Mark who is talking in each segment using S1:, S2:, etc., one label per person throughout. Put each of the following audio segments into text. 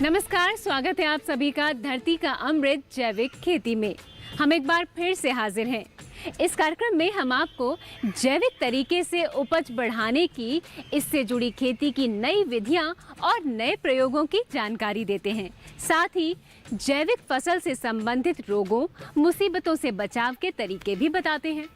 S1: नमस्कार, स्वागत है आप सभी का धरती का अमृत जैविक खेती में। हम एक बार फिर से हाजिर हैं। इस कार्यक्रम में हम आपको जैविक तरीके से उपज बढ़ाने की, इससे जुड़ी खेती की नई विधियां और नए प्रयोगों की जानकारी देते हैं। साथ ही जैविक फसल से संबंधित रोगों, मुसीबतों से बचाव के तरीके भी बताते हैं।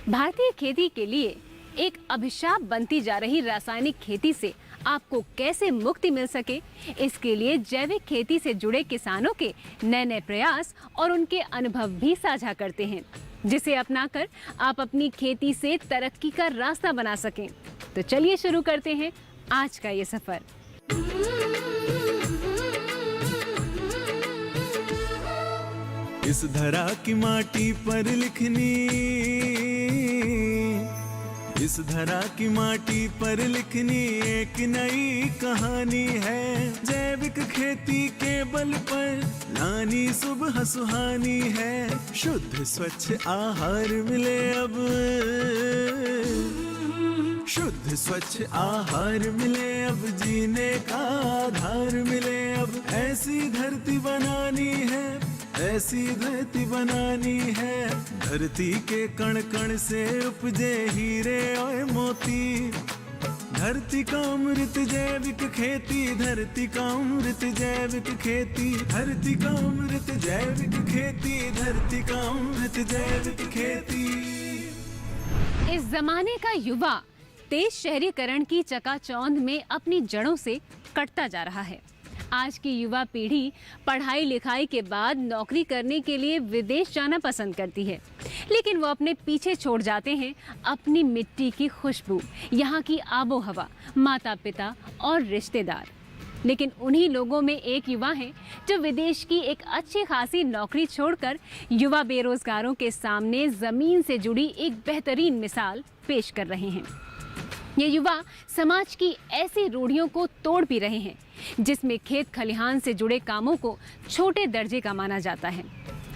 S1: भारतीय खेती के लिए एक अभिशाप बनती जा रही रासायनिक खेती से आपको कैसे मुक्ति मिल सके, इसके लिए जैविक खेती से जुड़े किसानों के नए नए प्रयास और उनके अनुभव भी साझा करते हैं, जिसे अपनाकर आप अपनी खेती से तरक्की का रास्ता बना सकें। तो चलिए शुरू करते हैं आज का ये सफर।
S2: इस धरा की माटी पर लिखनी, इस धरा की माटी पर लिखनी एक नई कहानी है। जैविक खेती के बल पर लानी सुबह सुहानी है। शुद्ध स्वच्छ आहार मिले अब, शुद्ध स्वच्छ आहार मिले अब, जीने का आधार मिले अब। ऐसी धरती बनानी है, ऐसी धरती बनानी है। धरती के कण कण से उपजे हीरे और मोती। धरती का अमृत जैविक खेती, धरती का अमृत जैविक खेती, धरती का अमृत जैविक खेती, धरती का अमृत जैविक खेती।
S1: इस जमाने का युवा तेज शहरीकरण की चकाचौंध में अपनी जड़ों से कटता जा रहा है। आज की युवा पीढ़ी पढ़ाई लिखाई के बाद नौकरी करने के लिए विदेश जाना पसंद करती है, लेकिन वो अपने पीछे छोड़ जाते हैं अपनी मिट्टी की खुशबू, यहाँ की आबो हवा, माता पिता और रिश्तेदार। लेकिन उन्हीं लोगों में एक युवा है जो विदेश की एक अच्छी खासी नौकरी छोड़कर युवा बेरोजगारों के सामने जमीन से जुड़ी एक बेहतरीन मिसाल पेश कर रहे हैं। ये युवा समाज की ऐसी रूढ़ियों को तोड़ भी रहे हैं जिसमें खेत खलिहान से जुड़े कामों को छोटे दर्जे का माना जाता है।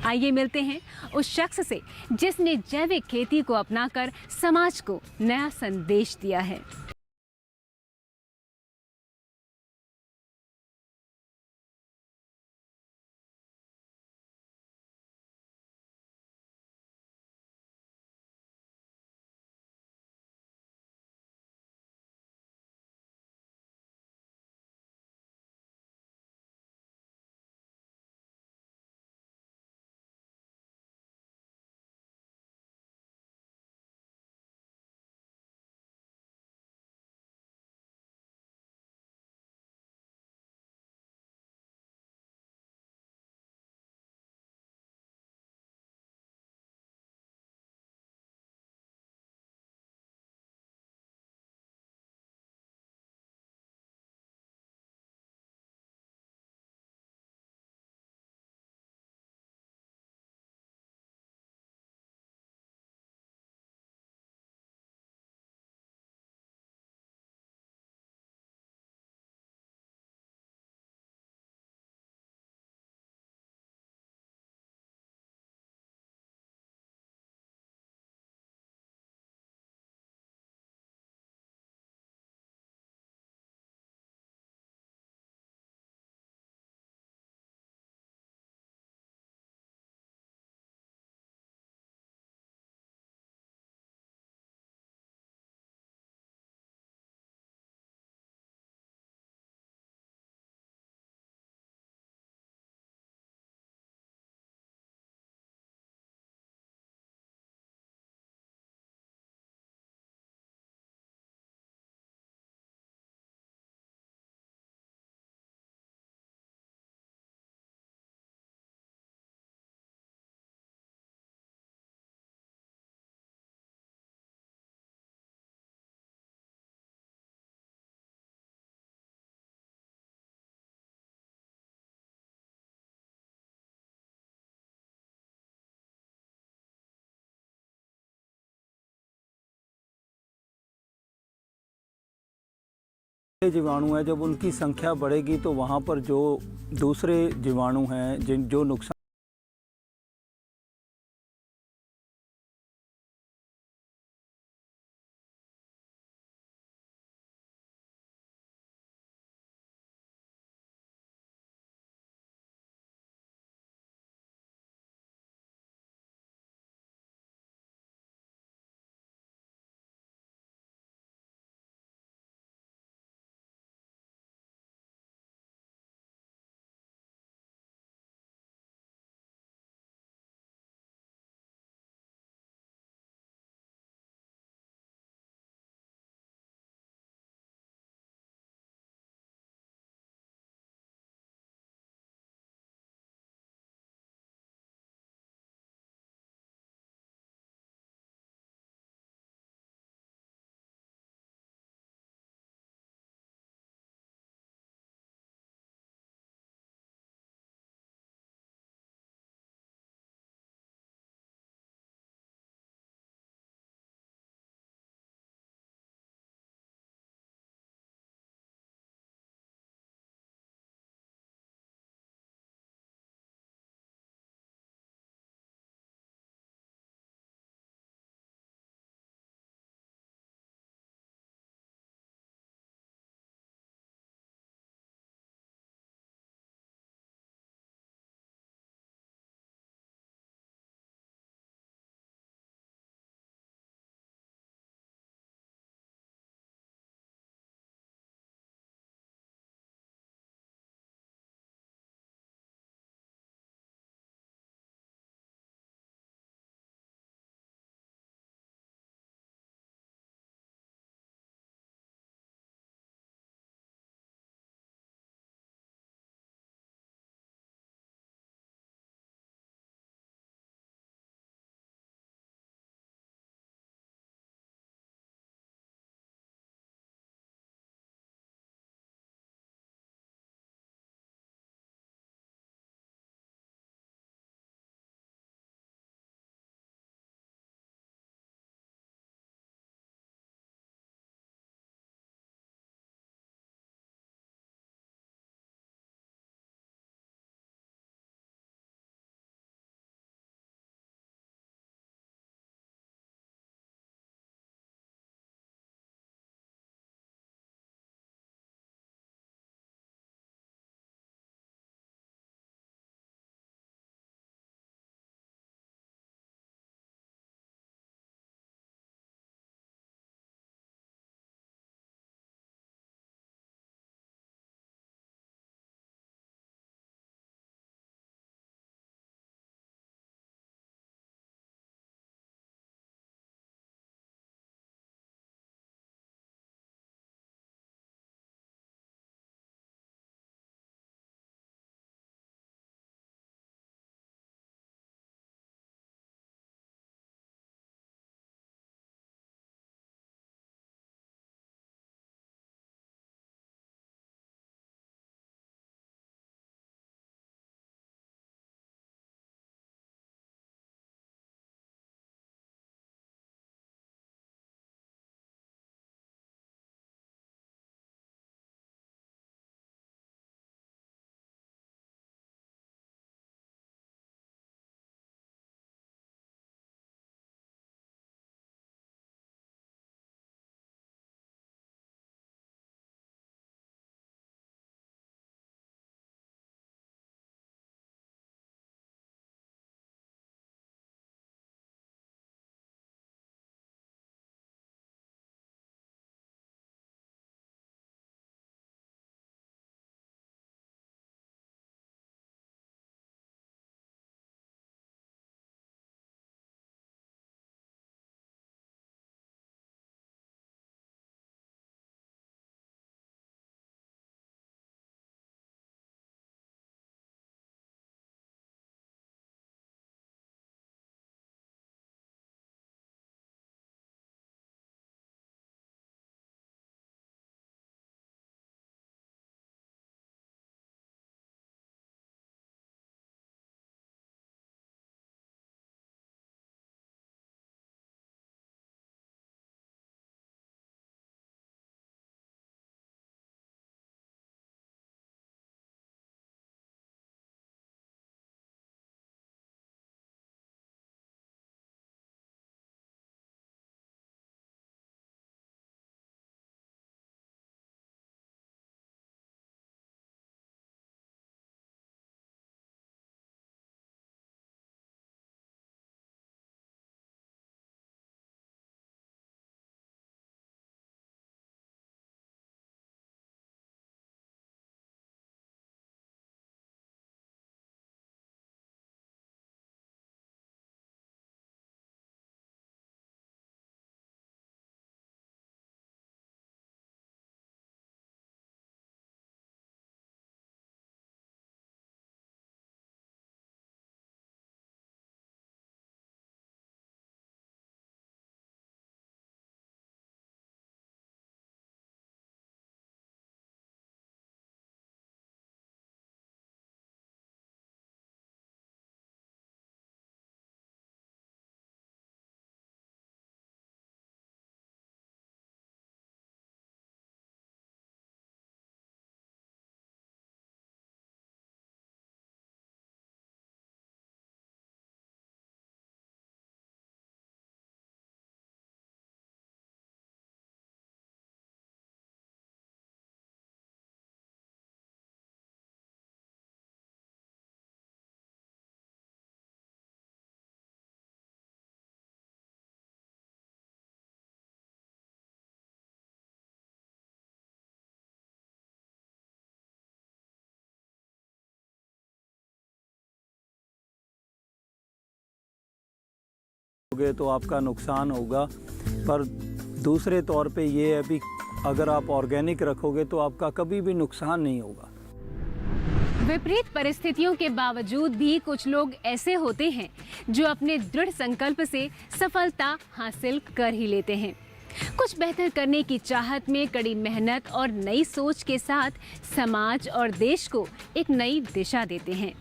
S1: आइए मिलते हैं उस शख्स से जिसने जैविक खेती को अपनाकर समाज को नया संदेश दिया है।
S3: जीवाणु है, जब उनकी संख्या बढ़ेगी तो वहाँ पर जो दूसरे जीवाणु हैं जिन जो नुकसान तो आपका नुकसान होगा। पर दूसरे तौर पे ये है भी अगर आप ऑर्गेनिक रखोगे तो आपका कभी भी नुकसान नहीं होगा।
S1: विपरीत परिस्थितियों के बावजूद भी कुछ लोग ऐसे होते हैं जो अपने दृढ़ संकल्प से सफलता हासिल कर ही लेते हैं। कुछ बेहतर करने की चाहत में कड़ी मेहनत और नई सोच के साथ समाज और देश को एक नई दिशा देते हैं,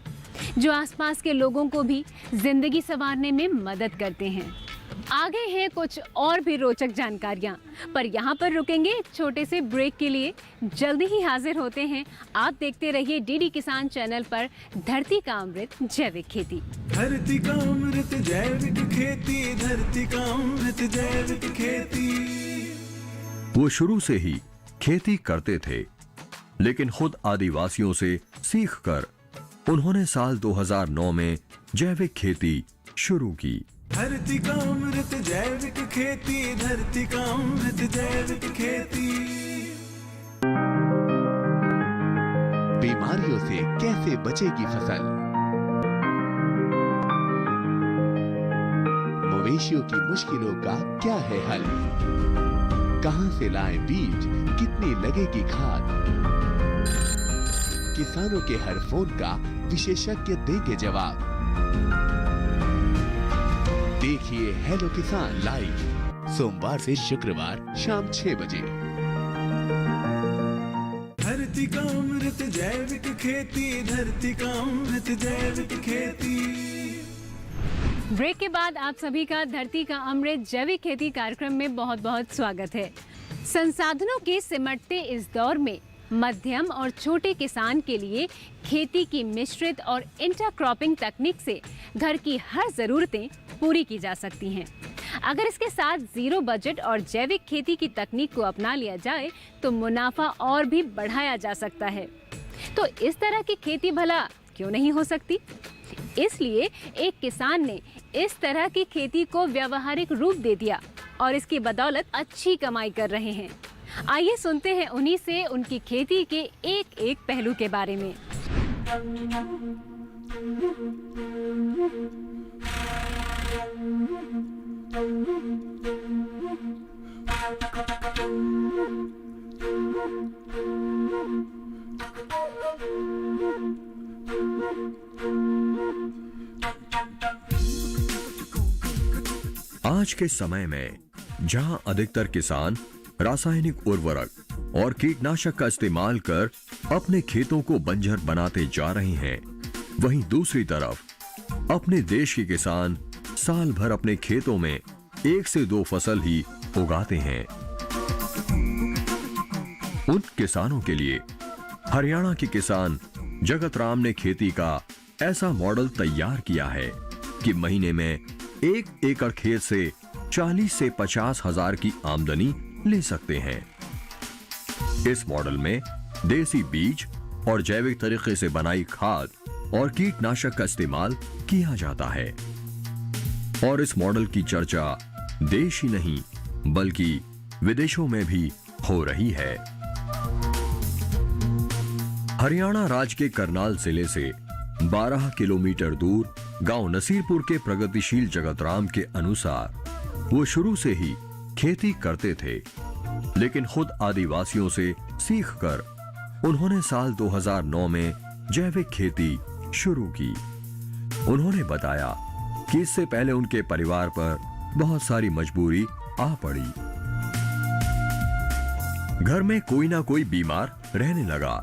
S1: जो आसपास के लोगों को भी जिंदगी संवारने में मदद करते हैं। आगे हैं कुछ और भी रोचक जानकारियां, पर यहाँ पर रुकेंगे एक छोटे से ब्रेक के लिए। जल्दी ही हाजिर होते हैं। आप देखते रहिए डीडी किसान चैनल पर धरती का अमृत जैविक खेती।
S2: धरती का अमृत जैविक खेती, धरती का अमृत जैविक खेती।
S4: वो शुरू से ही खेती करते थे, लेकिन खुद आदिवासियों से सीखकर उन्होंने साल 2009 में जैविक खेती शुरू की।
S2: धरती का अमृत जैविक खेती, धरती का अमृत जैविक खेती।
S5: बीमारियों से कैसे बचेगी फसल? मवेशियों की मुश्किलों का क्या है हल? कहां से लाएं बीज, कितनी लगेगी खाद? किसानों के हर फोन का विशेषज्ञ देंगे जवाब। देखिए हेलो किसान लाइव सोमवार से शुक्रवार शाम 6 बजे।
S2: धरती का अमृत जैविक खेती, धरती का अमृत जैविक खेती।
S1: ब्रेक के बाद आप सभी का धरती का अमृत जैविक खेती कार्यक्रम में बहुत बहुत स्वागत है। संसाधनों के सिमटते इस दौर में मध्यम और छोटे किसान के लिए खेती की मिश्रित और इंटरक्रॉपिंग तकनीक से घर की हर जरूरतें पूरी की जा सकती हैं। अगर इसके साथ जीरो बजट और जैविक खेती की तकनीक को अपना लिया जाए तो मुनाफा और भी बढ़ाया जा सकता है। तो इस तरह की खेती भला क्यों नहीं हो सकती? इसलिए एक किसान ने इस तरह की खेती को व्यावहारिक रूप दे दिया और इसकी बदौलत अच्छी कमाई कर रहे हैं। आइए सुनते हैं उन्हीं से उनकी खेती के एक एक पहलू के बारे में।
S4: आज के समय में जहां अधिकतर किसान रासायनिक उर्वरक और कीटनाशक का इस्तेमाल कर अपने खेतों को बंजर बनाते जा रहे हैं, वहीं दूसरी तरफ अपने देश के किसान साल भर अपने खेतों में 1 से 2 फसल ही उगाते हैं। उन किसानों के लिए हरियाणा के किसान जगत राम ने खेती का ऐसा मॉडल तैयार किया है कि महीने में 1 एकड़ खेत से 40 से 50 हजार की आमदनी ले सकते हैं। इस मॉडल में देसी बीज और जैविक तरीके से बनाई खाद और कीटनाशक का इस्तेमाल किया जाता है और इस मॉडल की चर्चा देश ही नहीं बल्कि विदेशों में भी हो रही है। हरियाणा राज्य के करनाल जिले से 12 किलोमीटर दूर गांव नसीरपुर के प्रगतिशील जगतराम के अनुसार वो शुरू से ही खेती करते थे, लेकिन खुद आदिवासियों से सीखकर उन्होंने साल 2009 में जैविक खेती शुरू की। उन्होंने बताया कि इससे पहले उनके परिवार पर बहुत सारी मजबूरी आ पड़ी। घर में कोई ना कोई बीमार रहने लगा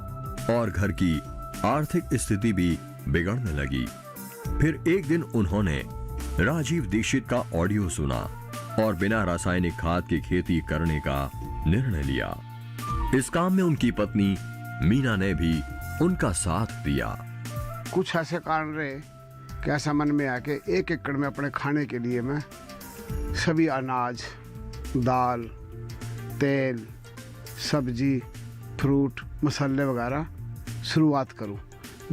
S4: और घर की आर्थिक स्थिति भी बिगड़ने लगी। फिर एक दिन उन्होंने राजीव दीक्षित का ऑडियो सुना और बिना रासायनिक खाद की खेती करने का निर्णय लिया। इस काम में उनकी पत्नी मीना ने भी उनका साथ दिया।
S6: कुछ ऐसे कारण रहे कि ऐसा मन में आया कि 1 एकड़ में अपने खाने के लिए मैं सभी अनाज, दाल, तेल, सब्जी, फ्रूट, मसाले वगैरह शुरुआत करूं।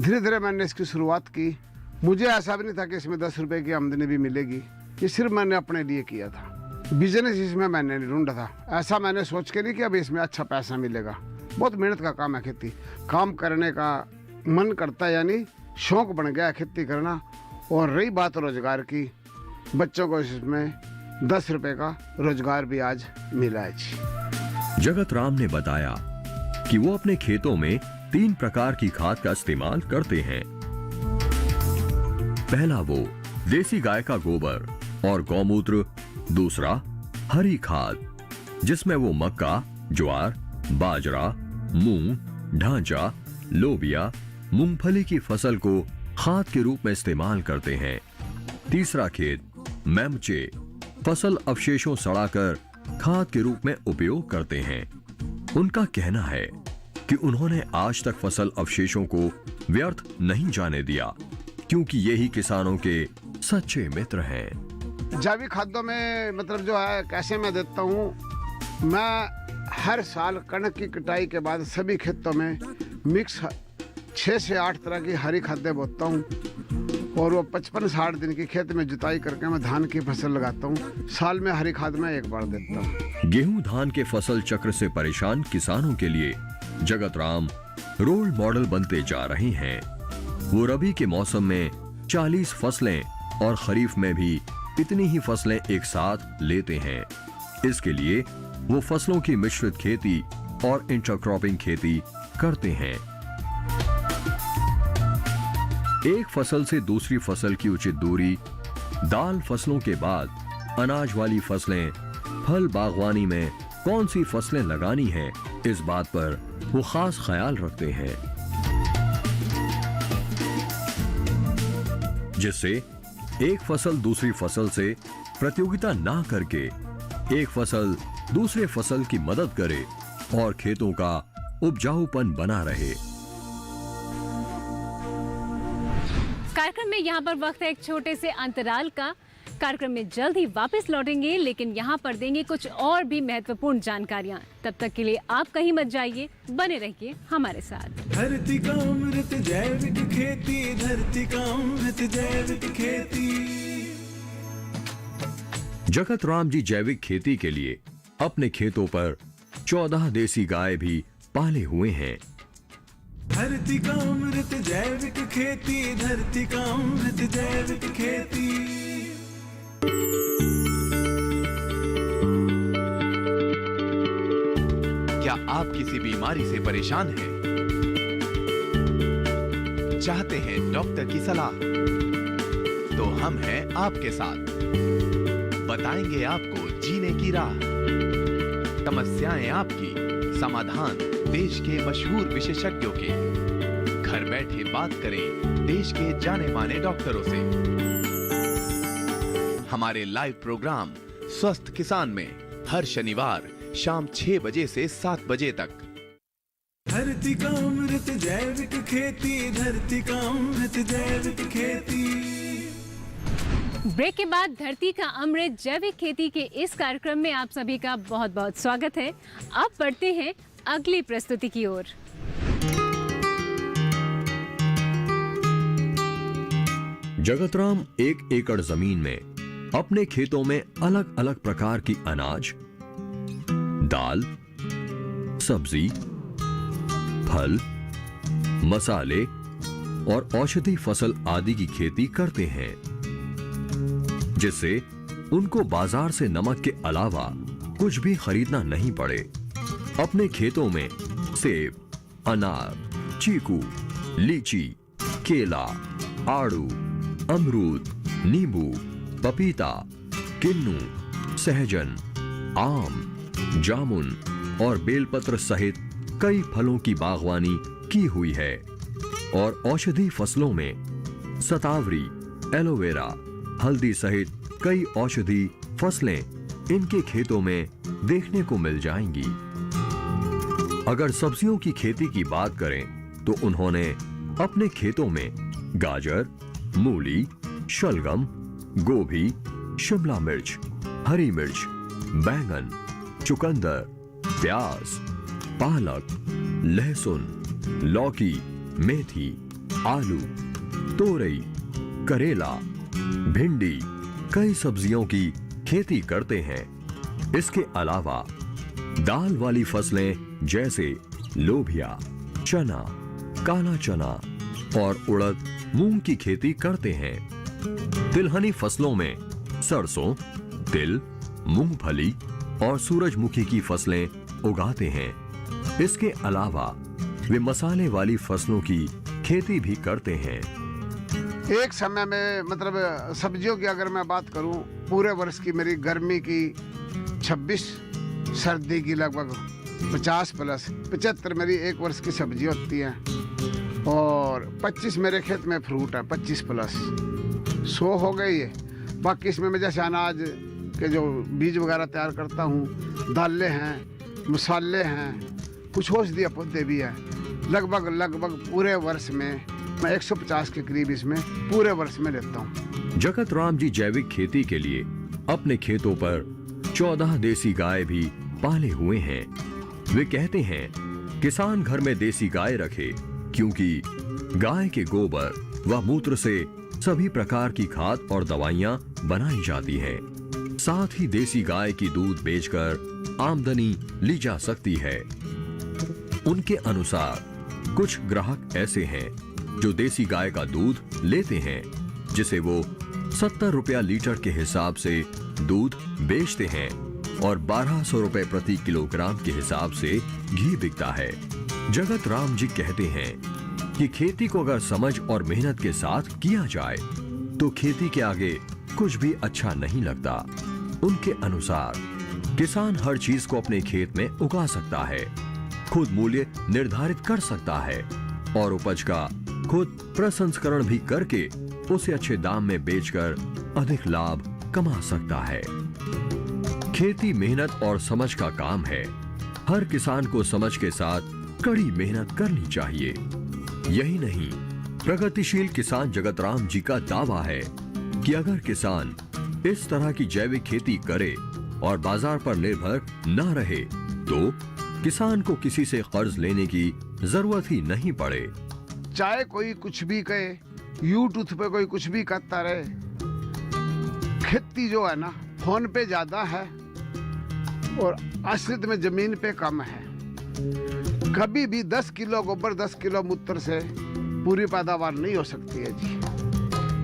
S6: धीरे धीरे मैंने इसकी शुरुआत की। मुझे ऐसा भी नहीं था कि इसमें 10 रुपए की आमदनी भी मिलेगी। ये सिर्फ मैंने अपने लिए किया था। बिजनेस इसमें मैंने नहीं ढूंढा था। ऐसा मैंने सोच के नहीं कि अब इसमें अच्छा पैसा मिलेगा। बहुत मेहनत का काम है खेती। काम करने का मन करता है, यानी शौक बन गया खेती करना। और रही बात रोजगार की, बच्चों को इसमें 10 रुपए का रोजगार भी आज मिला है जी।
S4: जगत राम ने बताया कि वो अपने खेतों में 3 प्रकार की खाद का इस्तेमाल करते हैं। पहला वो देसी गाय का गोबर और गौमूत्र, दूसरा हरी खाद जिसमें वो मक्का, ज्वार, बाजरा, मूंग, ढांचा, लोबिया, मूंगफली की फसल को खाद के रूप में इस्तेमाल करते हैं। तीसरा खेत मैमचे फसल अवशेषों सड़ाकर खाद के रूप में उपयोग करते हैं। उनका कहना है कि उन्होंने आज तक फसल अवशेषों को व्यर्थ नहीं जाने दिया, क्योंकि यही किसानों के सच्चे मित्र हैं।
S6: जैविक खाद्यों में मतलब जो है कैसे मैं देता हूँ, मैं हर साल कणक की कटाई के बाद सभी खेतों में मिक्स 6 से 8 तरह की हरी खादें बोता हूँ और वो 55-60 दिन की खेत में जुताई करके मैं धान की फसल लगाता हूँ। साल में हरी खाद मैं 1 बार देता हूँ।
S4: गेहूं धान के फसल चक्र से परेशान किसानों के लिए जगत राम रोल मॉडल बनते जा रहे हैं। वो रबी के मौसम में 40 फसलें और खरीफ में भी इतनी ही फसलें एक साथ लेते हैं। इसके लिए वो फसलों की मिश्रित खेती और इंटरक्रॉपिंग खेती करते हैं। एक फसल से दूसरी फसल की उचित दूरी, दाल फसलों के बाद अनाज वाली फसलें, फल बागवानी में कौन सी फसलें लगानी हैं, इस बात पर वो खास ख्याल रखते हैं, जिससे एक फसल दूसरी फसल से प्रतियोगिता ना करके एक फसल दूसरे फसल की मदद करे और खेतों का उपजाऊपन बना रहे।
S1: कार्यक्रम में यहाँ पर वक्त है एक छोटे से अंतराल का। कार्यक्रम में जल्द ही वापस लौटेंगे, लेकिन यहाँ पर देंगे कुछ और भी महत्वपूर्ण जानकारियाँ। तब तक के लिए आप कहीं मत जाइए, बने रहिए हमारे साथ।
S2: धरती का अमृत जैविक खेती, धरती का अमृत जैविक खेती।
S4: जगत राम जी जैविक खेती के लिए अपने खेतों पर 14 देसी गाय भी पाले हुए हैं।
S2: धरती का अमृत जैविक खेती, धरती का अमृत जैविक खेती।
S5: क्या आप किसी बीमारी से परेशान हैं? चाहते हैं डॉक्टर की सलाह? तो हम हैं आपके साथ, बताएंगे आपको जीने की राह। समस्याएं आपकी, समाधान देश के मशहूर विशेषज्ञों के। घर बैठे बात करें देश के जाने माने डॉक्टरों से। हमारे लाइव प्रोग्राम स्वस्थ किसान में हर शनिवार शाम 6 बजे से 7 बजे तक।
S2: धरती का अमृत जैविक खेती, धरती का अमृत जैविक खेती।
S1: ब्रेक के बाद धरती का अमृत जैविक खेती के इस कार्यक्रम में आप सभी का बहुत बहुत स्वागत है। अब बढ़ते हैं अगली प्रस्तुति की ओर।
S4: जगत राम 1 एकड़ जमीन में अपने खेतों में अलग अलग प्रकार की अनाज, दाल, सब्जी, फल, मसाले और औषधि फसल आदि की खेती करते हैं, जिससे उनको बाजार से नमक के अलावा कुछ भी खरीदना नहीं पड़े। अपने खेतों में सेब, अनार, चीकू, लीची, केला, आड़ू, अमरूद, नींबू, पपीता, किन्नू, सहजन, आम, जामुन और बेलपत्र सहित कई फलों की बागवानी की हुई है और औषधि फसलों में सतावरी, एलोवेरा, हल्दी सहित कई औषधि फसलें इनके खेतों में देखने को मिल जाएंगी। अगर सब्जियों की खेती की बात करें तो उन्होंने अपने खेतों में गाजर, मूली, शलगम, गोभी, शिमला मिर्च, हरी मिर्च, बैंगन, चुकंदर, प्याज, पालक, लहसुन, लौकी, मेथी, आलू, तोरई, करेला, भिंडी, कई सब्जियों की खेती करते हैं। इसके अलावा दाल वाली फसलें जैसे लोबिया, चना, काला चना और उड़द, मूंग की खेती करते हैं। तिलहनी फसलों में सरसों, तिल, मूंगफली और सूरजमुखी की फसलें उगाते हैं। इसके अलावा वे मसाले वाली फसलों की खेती भी करते हैं।
S6: एक समय में मतलब सब्जियों की अगर मैं बात करूं, पूरे वर्ष की मेरी गर्मी की 26, सर्दी की लगभग 50 प्लस 75 मेरी एक वर्ष की सब्जी होती है, और 25 मेरे खेत में फ्रूट है, 25 प्लस 100 हो गई है। बाकी इसमें मैं जैसे अनाज के जो बीज वगैरह तैयार करता हूँ, दालें हैं, मसाले हैं, कुछ औषधीय पौधे भी हैं। लगभग पूरे वर्ष में मैं 150 के करीब इसमें पूरे वर्ष में लेता हूँ।
S4: जगत राम जी जैविक खेती के लिए अपने खेतों पर 14 देसी गाय भी पाले हुए हैं। वे कहते हैं किसान घर में देसी गाय रखे, क्योंकि गाय के गोबर व मूत्र से सभी प्रकार की खाद और दवाइयां बनाई जाती हैं। साथ ही देसी गाय की दूध बेचकर आमदनी ली जा सकती है। उनके अनुसार कुछ ग्राहक ऐसे हैं जो देसी गाय का दूध लेते हैं, जिसे वो 70 रुपया लीटर के हिसाब से दूध बेचते हैं और 1200 रुपए प्रति किलोग्राम के हिसाब से घी बिकता है। जगत राम जी कहते हैं कि खेती को अगर समझ और मेहनत के साथ किया जाए तो खेती के आगे कुछ भी अच्छा नहीं लगता। उनके अनुसार किसान हर चीज को अपने खेत में उगा सकता है, खुद मूल्य निर्धारित कर सकता है और उपज का खुद प्रसंस्करण भी करके उसे अच्छे दाम में बेचकर अधिक लाभ कमा सकता है। खेती मेहनत और समझ का काम है। हर किसान को समझ के साथ कड़ी मेहनत करनी चाहिए। यही नहीं, प्रगतिशील किसान जगत राम जी का दावा है कि अगर किसान इस तरह की जैविक खेती करे और बाजार पर निर्भर न रहे तो किसान को किसी से कर्ज लेने की जरूरत ही नहीं पड़े।
S6: चाहे कोई कुछ भी कहे, यूट्यूब पे कोई कुछ भी कहता रहे, खेती जो है ना फोन पे ज्यादा है और असलियत में जमीन पे कम है। कभी भी 10 किलो गोबर 10 किलो मूत्र से पूरी पैदावार नहीं हो सकती है जी।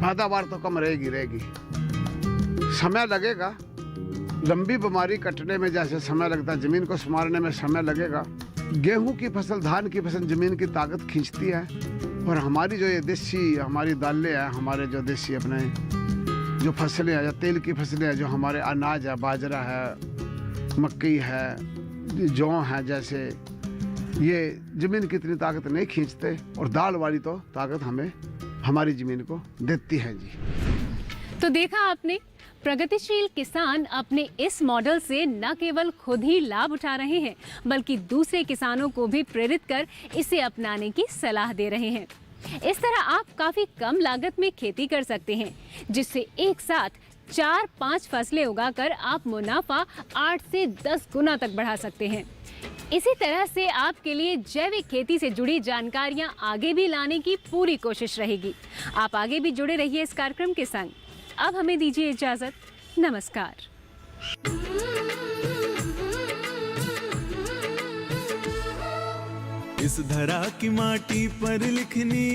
S6: पैदावार तो कम रहेगी। समय लगेगा, लंबी बीमारी कटने में जैसे समय लगता है, जमीन को संवारने में समय लगेगा। गेहूं की फसल, धान की फसल जमीन की ताकत खींचती है, और हमारी जो ये देसी हमारी दालें हैं, हमारे जो देसी अपने जो फसलें हैं या तेल की फसलें हैं, जो हमारे अनाज है, बाजरा है, मक्की है, जौ है, जैसे ये जमीन की इतनी ताकत नहीं खींचते, और दाल वाली तो ताकत हमें हमारी जमीन को देती है जी।
S1: तो देखा आपने, प्रगतिशील किसान अपने इस मॉडल से न केवल खुद ही लाभ उठा रहे हैं, बल्कि दूसरे किसानों को भी प्रेरित कर इसे अपनाने की सलाह दे रहे हैं। इस तरह आप काफी कम लागत में खेती कर सकते हैं, जिससे एक साथ 4-5 फसलें उगाकर आप मुनाफा 8 से 10 गुना तक बढ़ा सकते हैं। इसी तरह से आपके लिए जैविक खेती से जुड़ी जानकारियां आगे भी लाने की पूरी कोशिश रहेगी। आप आगे भी जुड़े रहिए इस कार्यक्रम के संग। अब हमें दीजिए इजाजत। नमस्कार।
S2: इस धरा की माटी पर लिखनी,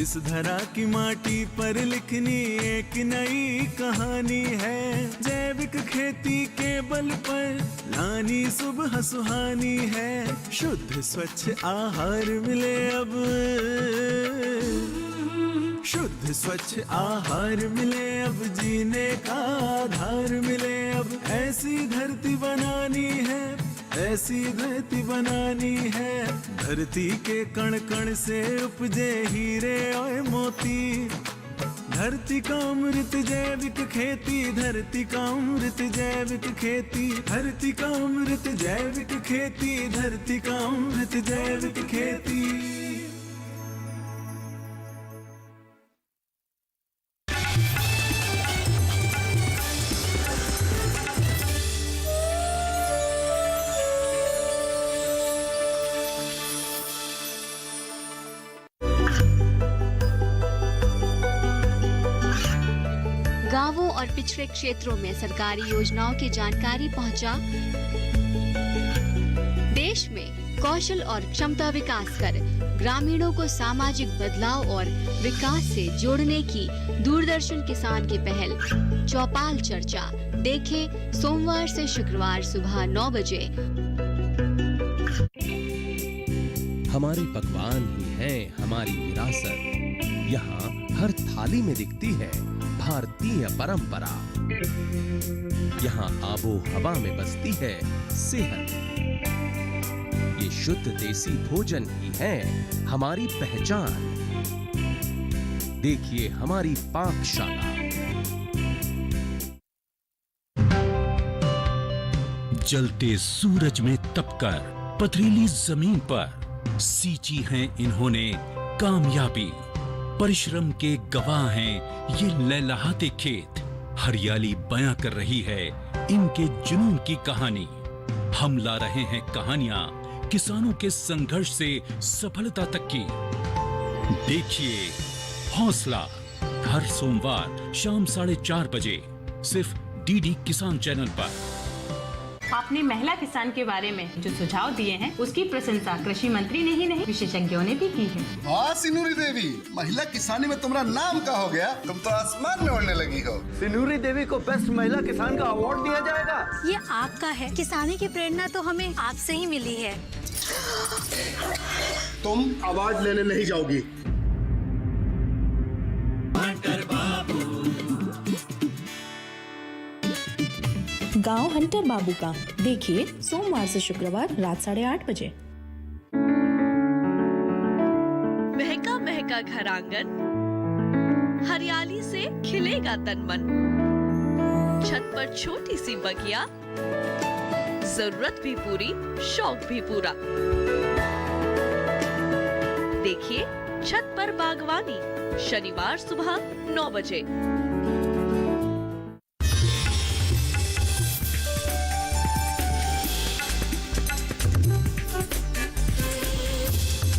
S2: इस धरा की माटी पर लिखनी एक नई कहानी है। जैविक खेती के बल पर लानी सुबह सुहानी है। शुद्ध स्वच्छ आहार मिले अब, शुद्ध स्वच्छ आहार मिले अब, जीने का आधार मिले अब। ऐसी धरती बनानी है, ऐसी धरती बनानी है। धरती के कण कण से उपजे हीरे और मोती। धरती का अमृत जैविक खेती, धरती का अमृत जैविक खेती, धरती का अमृत जैविक खेती, धरती का अमृत जैविक खेती।
S7: गांवों और पिछड़े क्षेत्रों में सरकारी योजनाओं की जानकारी पहुंचा। देश में कौशल और क्षमता विकास कर ग्रामीणों को सामाजिक बदलाव और विकास से जोड़ने की दूरदर्शन किसान की पहल चौपाल चर्चा देखें सोमवार से शुक्रवार सुबह 9 बजे।
S8: हमारे पकवान ही हैं हमारी विरासत। यहाँ हर थाली में दिखती है भारतीय परंपरा। यहाँ आबो हवा में बसती है सेहत। ये शुद्ध देसी भोजन ही है हमारी पहचान। देखिए हमारी पाकशाला।
S9: जलते सूरज में तपकर पथरीली जमीन पर सींची हैं इन्होंने कामयाबी। परिश्रम के गवाह हैं ये लहलहाते खेत। हरियाली बयां कर रही है इनके जुनून की कहानी। हम ला रहे हैं कहानियां किसानों के संघर्ष से सफलता तक की। देखिए हौसला हर सोमवार शाम 4:30 बजे सिर्फ डीडी किसान चैनल पर।
S10: आपने महिला किसान के बारे में जो सुझाव दिए हैं उसकी प्रशंसा कृषि मंत्री ने ही नहीं विशेषज्ञों ने भी की है।
S11: वाह सिनूरी देवी, महिला किसानी में तुम्हारा नाम का हो गया, तुम तो आसमान में उड़ने लगी हो।
S3: सिनूरी देवी को बेस्ट महिला किसान का अवार्ड दिया जाएगा।
S12: ये आपका है। किसानी की प्रेरणा तो हमें आपसे ही मिली है।
S11: तुम आवाज लेने नहीं जाओगी।
S13: गांव हंटर बाबू का देखिए सोमवार से शुक्रवार रात 8:30 बजे।
S14: महका महका घर आंगन, हरियाली से खिलेगा तन मन। छत पर छोटी सी बगिया, जरूरत भी पूरी शौक भी पूरा। देखिए छत पर बागवानी शनिवार सुबह 9 बजे।